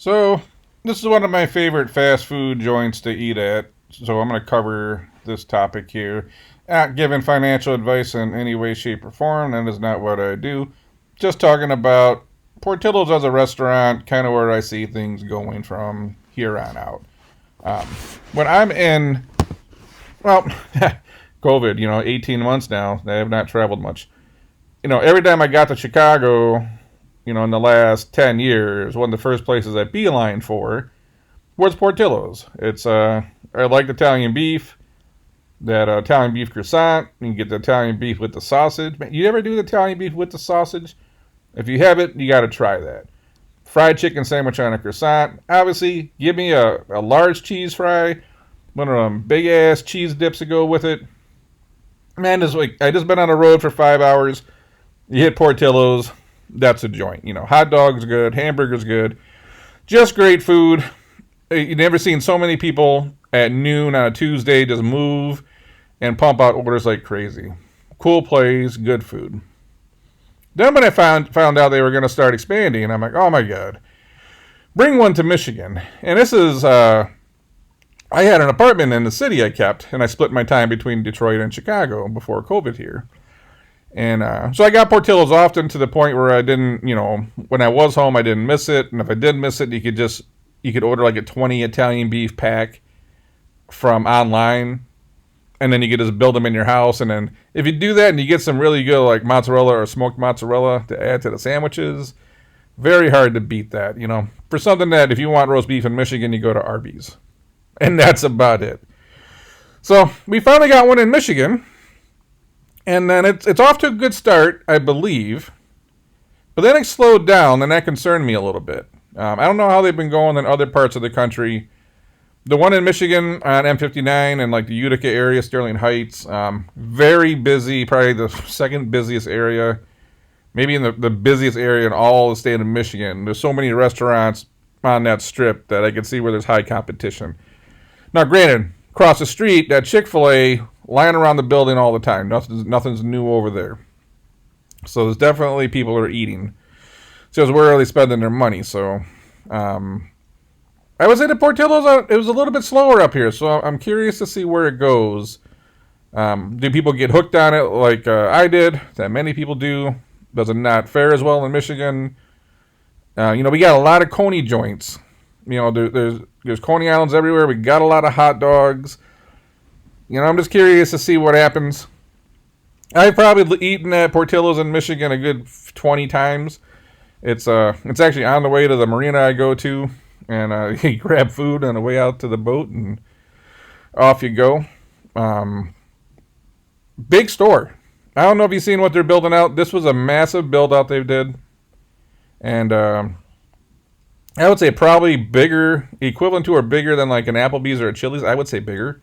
So, this is one of my favorite fast food joints to eat at. So, I'm going to cover this topic here. Not giving financial advice in any way, shape, or form. That is not what I do. Just talking about Portillo's as a restaurant, kind of where I see things going from here on out. Um, when I'm in, well, COVID, 18 months now, I have not traveled much. Every time I got to Chicago, in the last 10 years, one of the first places I beeline for was Portillo's. I like the Italian beef, that Italian beef croissant. You can get the Italian beef with the sausage. Man, you ever do the Italian beef with the sausage? If you haven't, you got to try that. Fried chicken sandwich on a croissant. Obviously, give me a large cheese fry, one of them big ass cheese dips to go with it. Man, I just been on the road for 5 hours. You hit Portillo's, that's a joint. Hot dogs good, hamburgers good, just great food. You never seen so many people at noon on a Tuesday just move and pump out orders like crazy. Cool place, good food. Then when I found out they were going to start expanding, I'm like, oh my god, bring one to Michigan. And this is I had an apartment in the city I kept, and I split my time between Detroit and Chicago before COVID here. And so I got Portillo's often to the point where I didn't, when I was home, I didn't miss it. And if I did miss it, you could order like a 20 Italian beef pack from online. And then you could just build them in your house. And then if you do that and you get some really good like mozzarella or smoked mozzarella to add to the sandwiches, very hard to beat that, For something that if you want roast beef in Michigan, you go to Arby's. And that's about it. So we finally got one in Michigan. And then it's off to a good start, I believe. But then it slowed down, and that concerned me a little bit. I don't know how they've been going in other parts of the country. The one in Michigan on M59 and like the Utica area, Sterling Heights, very busy, probably the second busiest area, maybe in the busiest area in all the state of Michigan. There's so many restaurants on that strip that I can see where there's high competition. Now, granted, across the street, that Chick-fil-A lying around the building all the time. Nothing's new over there. So there's definitely people who are eating. So where are they spending their money? So I would say the Portillo's, it was a little bit slower up here. So I'm curious to see where it goes. Do people get hooked on it like I did? That many people do. Does it not fare as well in Michigan? We got a lot of Coney joints. There's Coney Islands everywhere. We got a lot of hot dogs. I'm just curious to see what happens. I've probably eaten at Portillo's in Michigan a good 20 times. It's actually on the way to the marina I go to, and you grab food on the way out to the boat, and off you go. Big store. I don't know if you've seen what they're building out. This was a massive build out they did, and I would say probably bigger, equivalent to or bigger than like an Applebee's or a Chili's. I would say bigger.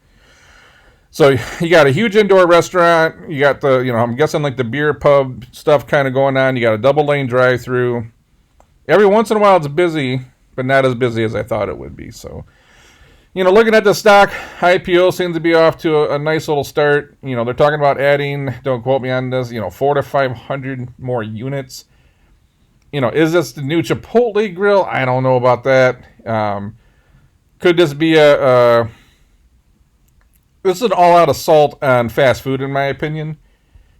So you got a huge indoor restaurant. You got I'm guessing like the beer pub stuff kind of going on. You got a double lane drive through. Every once in a while it's busy, but not as busy as I thought it would be. So, looking at the stock, IPO seems to be off to a nice little start. They're talking about adding, don't quote me on this, 400 to 500 more units. Is this the new Chipotle grill? I don't know about that. Could this be this is an all-out assault on fast food, in my opinion,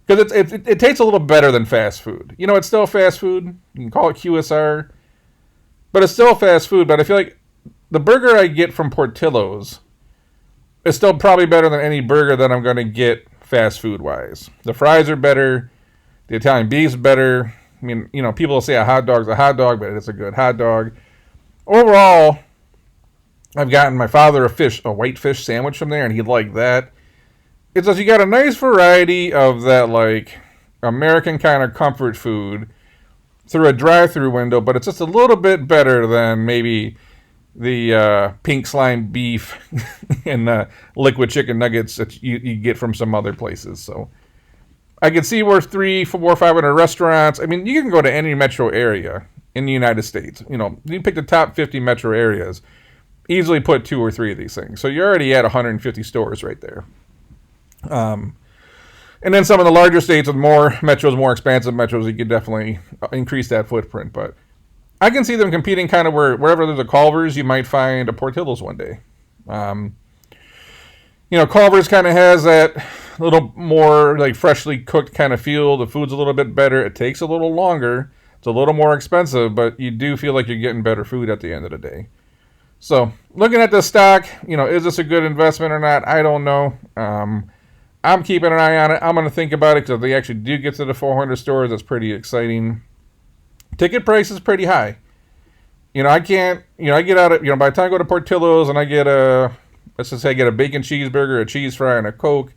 because it tastes a little better than fast food. It's still fast food. You can call it QSR, but it's still fast food. But I feel like the burger I get from Portillo's is still probably better than any burger that I'm going to get fast food-wise. The fries are better. The Italian beef's better. I mean, people will say a hot dog's a hot dog, but it's a good hot dog. Overall, I've gotten my father a white fish sandwich from there, and he liked that. It's just you got a nice variety of that like American kind of comfort food through a drive-through window, but it's just a little bit better than maybe the pink slime beef and the liquid chicken nuggets that you get from some other places. So I can see where 300, 400, 500 restaurants. I mean, you can go to any metro area in the United States. You pick the top 50 metro areas. Easily put 2 or 3 of these things. So you're already at 150 stores right there. And then some of the larger states with more metros, more expansive metros, you could definitely increase that footprint. But I can see them competing kind of wherever there's a Culver's, you might find a Portillo's one day. Um, Culver's kind of has that little more like freshly cooked kind of feel. The food's a little bit better. It takes a little longer. It's a little more expensive, but you do feel like you're getting better food at the end of the day. So, looking at the stock, is this a good investment or not? I don't know. I'm keeping an eye on it. I'm going to think about it because if they actually do get to the 400 stores, that's pretty exciting. Ticket price is pretty high. I can't, I get out of, by the time I go to Portillo's and I get let's just say I get a bacon cheeseburger, a cheese fry, and a Coke,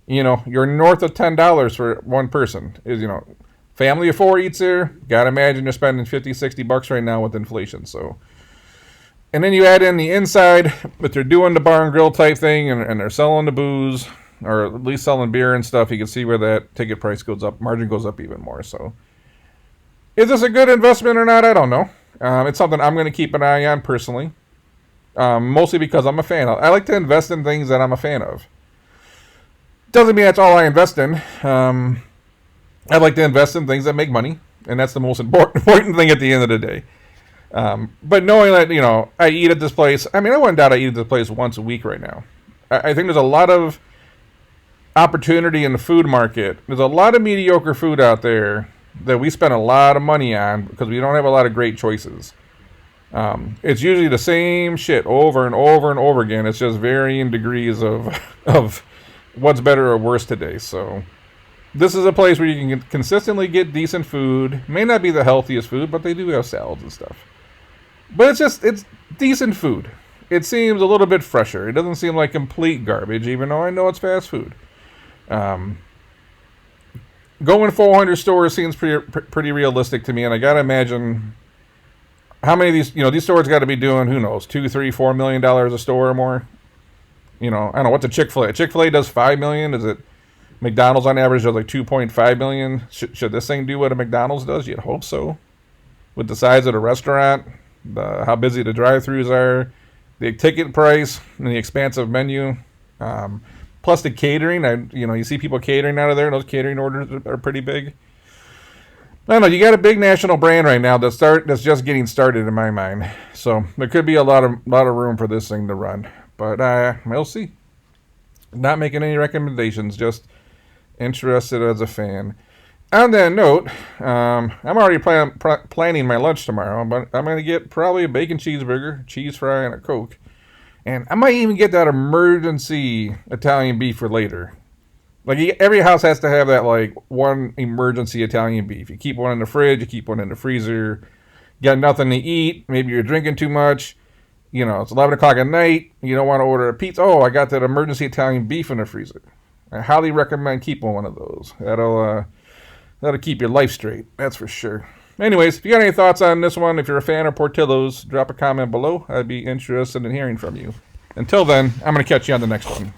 you're north of $10 for one person. Family of four eats there. Gotta imagine you're spending $50-$60 right now with inflation. So, and then you add in the inside, but they're doing the bar and grill type thing, and they're selling the booze, or at least selling beer and stuff. You can see where that ticket price goes up, margin goes up even more. So, is this a good investment or not? I don't know. It's something I'm going to keep an eye on personally, mostly because I'm a fan. I like to invest in things that I'm a fan of. Doesn't mean that's all I invest in. I like to invest in things that make money, and that's the most important thing at the end of the day. But knowing that, I eat at this place, I wouldn't doubt I eat at this place once a week right now. I think there's a lot of opportunity in the food market. There's a lot of mediocre food out there that we spend a lot of money on because we don't have a lot of great choices. It's usually the same shit over and over and over again. It's just varying degrees of what's better or worse today. So this is a place where you can consistently get decent food. May not be the healthiest food, but they do have salads and stuff. But it's decent food. It seems a little bit fresher. It doesn't seem like complete garbage, even though I know it's fast food. Going 400 stores seems pretty realistic to me, and I gotta imagine how many of these stores got to be doing, who knows, $2, $3, $4 million a store or more. I don't know, what's a Chick-fil-A? Chick-fil-A does $5 million. Is it McDonald's on average does like $2.5 million? Should this thing do what a McDonald's does? You'd hope so. With the size of the restaurant, how busy the drive-thrus are, the ticket price, and the expansive menu. Plus the catering, you see people catering out of there. Those catering orders are pretty big. I don't know. You got a big national brand right now that's just getting started in my mind. So there could be a lot of room for this thing to run, but we'll see. Not making any recommendations, just interested as a fan. On that note, I'm already planning my lunch tomorrow, but I'm going to get probably a bacon cheeseburger, cheese fry, and a Coke. And I might even get that emergency Italian beef for later. Like, every house has to have that, one emergency Italian beef. You keep one in the fridge, you keep one in the freezer. You got nothing to eat. Maybe you're drinking too much. It's 11 o'clock at night. You don't want to order a pizza. Oh, I got that emergency Italian beef in the freezer. I highly recommend keeping one of those. That'll keep your life straight. That's for sure. Anyways, if you got any thoughts on this one, if you're a fan of Portillo's, drop a comment below. I'd be interested in hearing from you. Until then, I'm going to catch you on the next one.